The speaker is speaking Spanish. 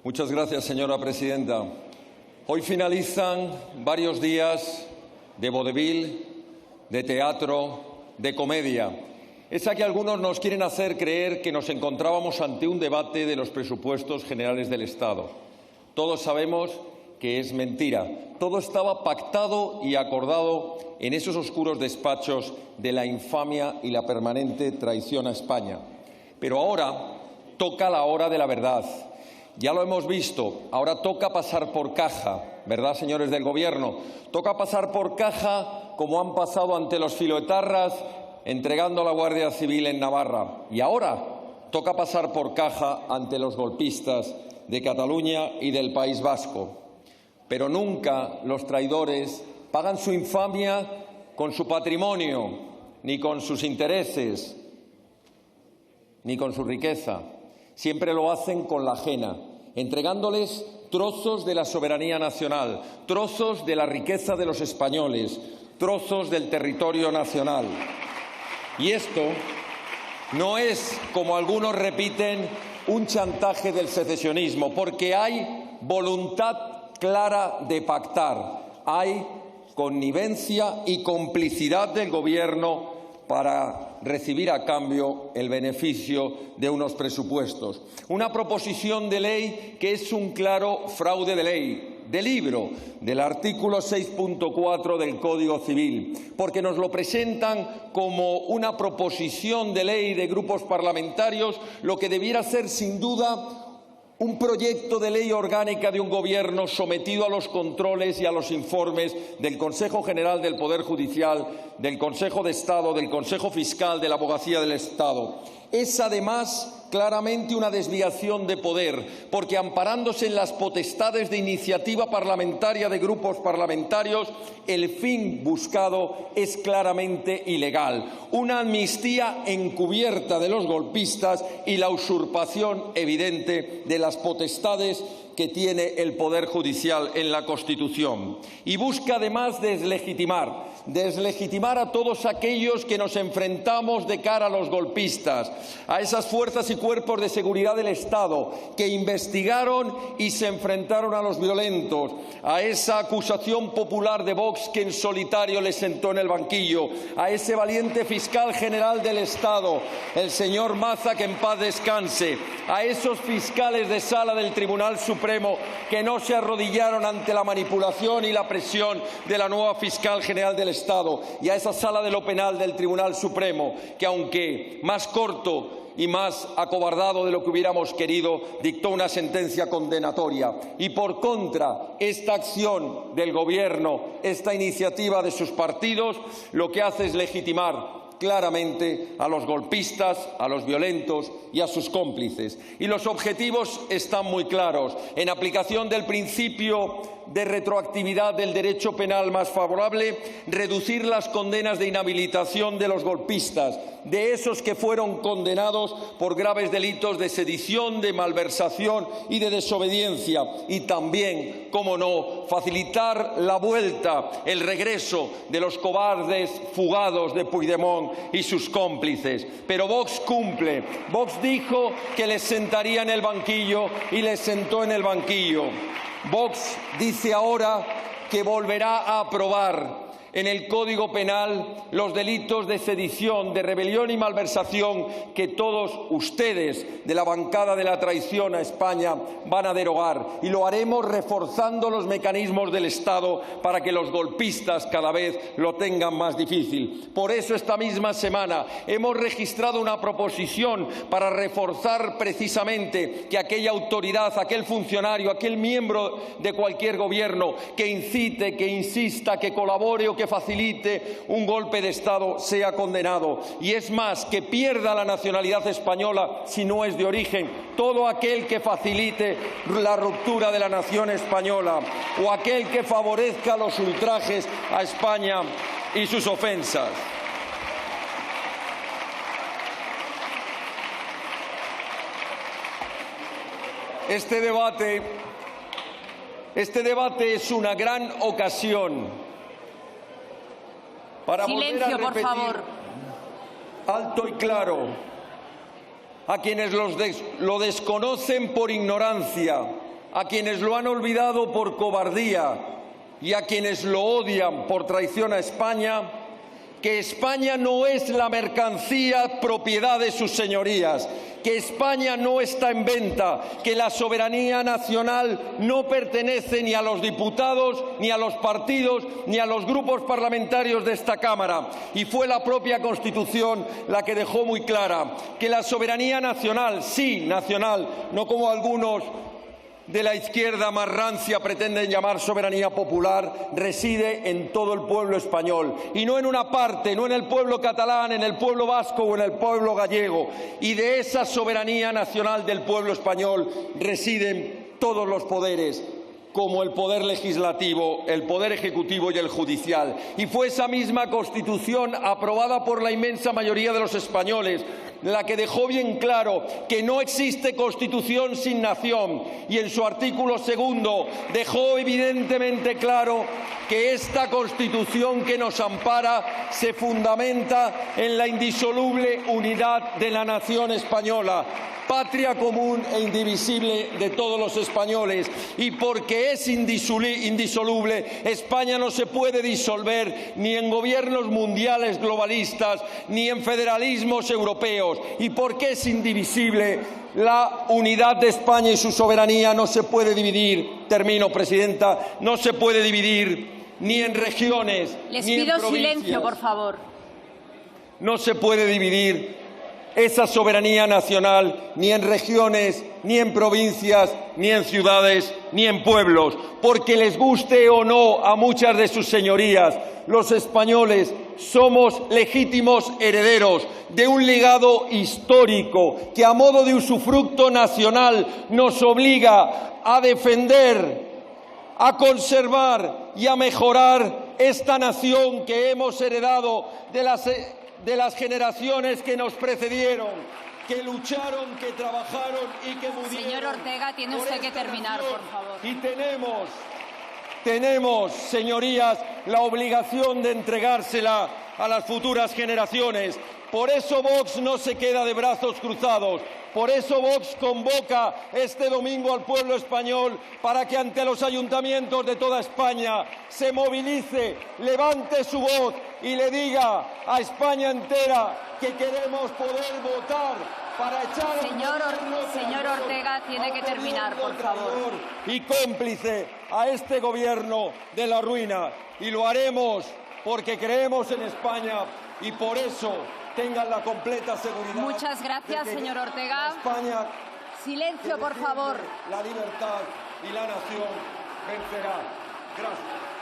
Muchas gracias, señora presidenta. Hoy finalizan varios días de vodevil, de teatro, de comedia. Esa que algunos nos quieren hacer creer que nos encontrábamos ante un debate de los presupuestos generales del Estado. Todos sabemos que es mentira. Todo estaba pactado y acordado en esos oscuros despachos de la infamia y la permanente traición a España. Pero ahora toca la hora de la verdad. Ya lo hemos visto, ahora toca pasar por caja, ¿verdad, señores del Gobierno? Toca pasar por caja como han pasado ante los filoetarras entregando a la Guardia Civil en Navarra. Y ahora toca pasar por caja ante los golpistas de Cataluña y del País Vasco. Pero nunca los traidores pagan su infamia con su patrimonio, ni con sus intereses, ni con su riqueza. Siempre lo hacen con la ajena, entregándoles trozos de la soberanía nacional, trozos de la riqueza de los españoles, trozos del territorio nacional. Y esto no es, como algunos repiten, un chantaje del secesionismo, porque hay voluntad clara de pactar, hay connivencia y complicidad del Gobierno para recibir a cambio el beneficio de unos presupuestos. Una proposición de ley que es un claro fraude de ley, de libro, del artículo 6.4 del Código Civil, porque nos lo presentan como una proposición de ley de grupos parlamentarios, lo que debiera ser, sin duda, un proyecto de ley orgánica de un Gobierno sometido a los controles y a los informes del Consejo General del Poder Judicial, del Consejo de Estado, del Consejo Fiscal, de la Abogacía del Estado. Es, además, claramente una desviación de poder, porque amparándose en las potestades de iniciativa parlamentaria de grupos parlamentarios, el fin buscado es claramente ilegal. Una amnistía encubierta de los golpistas y la usurpación evidente de las potestades que tiene el Poder Judicial en la Constitución. Y busca, además, deslegitimar a todos aquellos que nos enfrentamos de cara a los golpistas, a esas fuerzas y cuerpos de seguridad del Estado que investigaron y se enfrentaron a los violentos, a esa acusación popular de Vox que en solitario les sentó en el banquillo, a ese valiente fiscal general del Estado, el señor Maza, que en paz descanse, a esos fiscales de sala del Tribunal Supremo que no se arrodillaron ante la manipulación y la presión de la nueva fiscal general del Estado, y a esa sala de lo penal del Tribunal Supremo que, aunque más corto y más acobardado de lo que hubiéramos querido, dictó una sentencia condenatoria. Y por contra, esta acción del Gobierno, esta iniciativa de sus partidos, lo que hace es legitimar claramente a los golpistas, a los violentos y a sus cómplices. Y los objetivos están muy claros. En aplicación del principio de retroactividad del derecho penal más favorable, reducir las condenas de inhabilitación de los golpistas, de esos que fueron condenados por graves delitos de sedición, de malversación y de desobediencia. Y también, cómo no, facilitar la vuelta, el regreso de los cobardes fugados de Puigdemont y sus cómplices. Pero Vox cumple. Vox dijo que les sentaría en el banquillo y les sentó en el banquillo. Vox dice ahora que volverá a aprobar en el Código Penal los delitos de sedición, de rebelión y malversación que todos ustedes de la bancada de la traición a España van a derogar. Y lo haremos reforzando los mecanismos del Estado para que los golpistas cada vez lo tengan más difícil. Por eso esta misma semana hemos registrado una proposición para reforzar precisamente que aquella autoridad, aquel funcionario, aquel miembro de cualquier gobierno que incite, que insista, que colabore o que facilite un golpe de Estado sea condenado. Y es más, que pierda la nacionalidad española si no es de origen todo aquel que facilite la ruptura de la nación española o aquel que favorezca los ultrajes a España y sus ofensas. Este debate es una gran ocasión para volver a repetir, por favor, alto y claro, a quienes lo desconocen por ignorancia a quienes lo han olvidado por cobardía y a quienes lo odian por traición a España, que España no es la mercancía propiedad de sus señorías, que España no está en venta, que la soberanía nacional no pertenece ni a los diputados, ni a los partidos, ni a los grupos parlamentarios de esta Cámara. Y fue la propia Constitución la que dejó muy clara que la soberanía nacional, sí, nacional, no como algunos de la izquierda más rancia pretenden llamar soberanía popular, reside en todo el pueblo español y no en una parte, no en el pueblo catalán, en el pueblo vasco o en el pueblo gallego. Y de esa soberanía nacional del pueblo español residen todos los poderes, como el poder legislativo, el poder ejecutivo y el judicial. Y fue esa misma Constitución, aprobada por la inmensa mayoría de los españoles, la que dejó bien claro que no existe Constitución sin nación, y en su artículo 2 dejó evidentemente claro que esta Constitución que nos ampara se fundamenta en la indisoluble unidad de la nación española, patria común e indivisible de todos los españoles. Y porque es indisoluble, España no se puede disolver ni en gobiernos mundiales globalistas ni en federalismos europeos. Y porque es indivisible, la unidad de España y su soberanía no se puede dividir, termino, presidenta, no se puede dividir ni en regiones ni en provincias. Les pido silencio, por favor. No se puede dividir esa soberanía nacional ni en regiones, ni en provincias, ni en ciudades, ni en pueblos, porque les guste o no a muchas de sus señorías, los españoles somos legítimos herederos de un legado histórico que, a modo de usufructo nacional, nos obliga a defender, a conservar y a mejorar esta nación que hemos heredado de las generaciones que nos precedieron, que lucharon, que trabajaron y que murieron. Señor Ortega, tiene usted que terminar, por favor. Y tenemos, señorías, la obligación de entregársela a las futuras generaciones. Por eso Vox no se queda de brazos cruzados. Por eso Vox convoca este domingo al pueblo español para que ante los ayuntamientos de toda España se movilice, levante su voz y le diga a España entera que queremos poder votar para echar Señor Ortega, tiene que terminar, por favor. Y cómplice a este gobierno de la ruina. Y lo haremos porque creemos en España y por eso tengan la completa seguridad. Muchas gracias, señor Ortega. España, silencio, por favor. La libertad y la nación vencerá. Gracias.